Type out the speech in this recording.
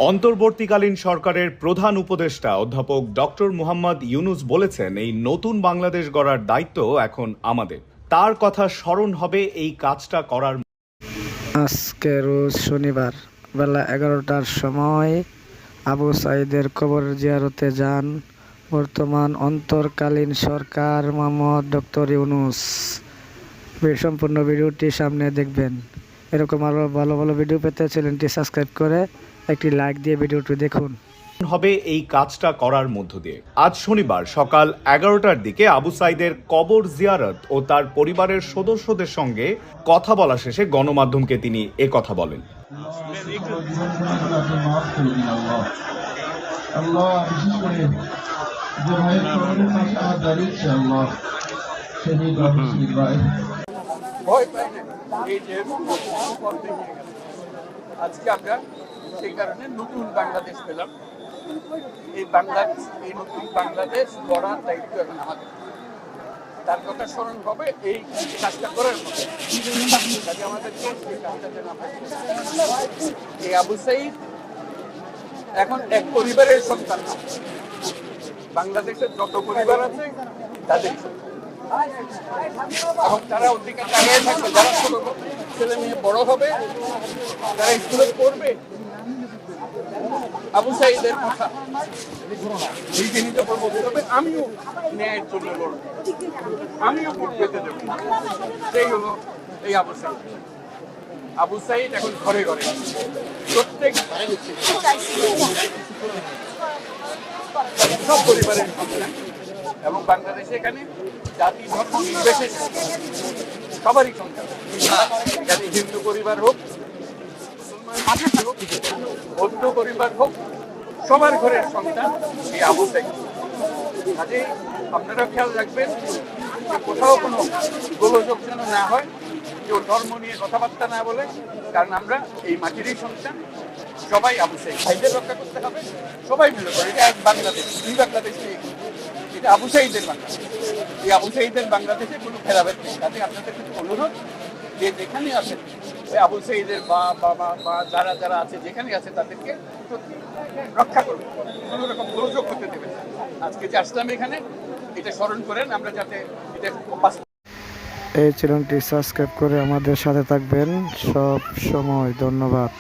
অন্তর্বর্তীকালীন সরকারের প্রধান উপদেষ্টা অধ্যাপক ডক্টর মুহাম্মদ ইউনূস বলেছেন, এই নতুন বাংলাদেশ গড়ার দায়িত্ব এখন আমাদের। তার কথা স্মরণ হবে এই কাজটা করার। আজকে রোজ শনিবার বেলা 11টার সময় আবু সাঈদের কবর জিয়ারতে যান বর্তমান অন্তর্কালীন সরকার মোহাম্মদ ডক্টর ইউনূস। সম্পূর্ণ ভিডিওটি সামনে দেখবেন। এরকম আরও ভালো ভালো ভিডিও পেতে চ্যানেলটি সাবস্ক্রাইব করে একটি লাইক দিয়ে ভিডিওটি দেখুন। হবে এই কাজটা করার মধ্য দিয়ে। আজ শনিবার সকাল 11টার দিকে আবু সাঈদের কবর জিয়ারত ও তার পরিবারের সদস্যদের সঙ্গে কথা বলা শেষে গণমাধ্যমকে তিনি কথা বলেন। আজকে আমরা সেই কারণে নতুন বাংলাদেশ পেলাম। এই নতুন বাংলাদেশ গড়ার দায়িত্ব এখন আমাদের। তার কথা স্মরণ হবে এই কাজটা করার মতো। আমাদেরকে এই আবু সাঈদ এখন এক পরিবারের সন্তান। বাংলাদেশের যত পরিবার আছে তাদের এবং তারা ওদিকে তাকিয়ে থাকবে। যারা ছোট ছেলে মেয়ে বড় হবে, তারা স্কুলে পড়বে, আবু সাঈদের কথা বলতে হবে, আমিও ন্যায়ের জন্য লড়ব, আমিও ভোট পেতে দেব। সেই হলো এই আবু সাঈদ। আবু সাঈদ এখন ঘরে ঘরে, প্রত্যেক সব পরিবারের সন্তান এবং বাংলাদেশে এখানে জাতি ধর্ম নির্বিশেষে সবারই সন্তান। এখানে হিন্দু পরিবার হোক, বৌদ্ধ পরিবার হোক, সবার ঘরের সন্তান এই আবু সাঈদ। কাজে আপনারা খেয়াল রাখবেন যে কোথাও কোনো গোলযোগ যেন না হয়, কেউ ধর্ম নিয়ে কথাবার্তা না বলে, কারণ আমরা এই মাটিরই সন্তান। সবাই আবু সাঈদ ভাইদের রক্ষা করতে হবে, সবাই মিলে করে। এটা এক বাংলাদেশ, দুই বাংলাদেশ নেই, এটা আবু সাঈদের বাংলাদেশ। এই আবু সাঈদের বাংলাদেশে কোনো ভেদাভেদ নেই। কাজে আপনাদের কিন্তু অনুরোধ যে যেখানে আছেন ওই আবু সাঈদের বা যারা যারা আছে যেখানে আছে তাদেরকে রক্ষা করবেন, কোনো রকম গোলযোগ করতে দেবেন। আজকে যে আসলাম এখানে, এটা স্মরণ করেন, আমরা যাতে এটা এই চ্যানেলটি সাবস্ক্রাইব করে আমাদের সাথে থাকবেন সব সময়। ধন্যবাদ।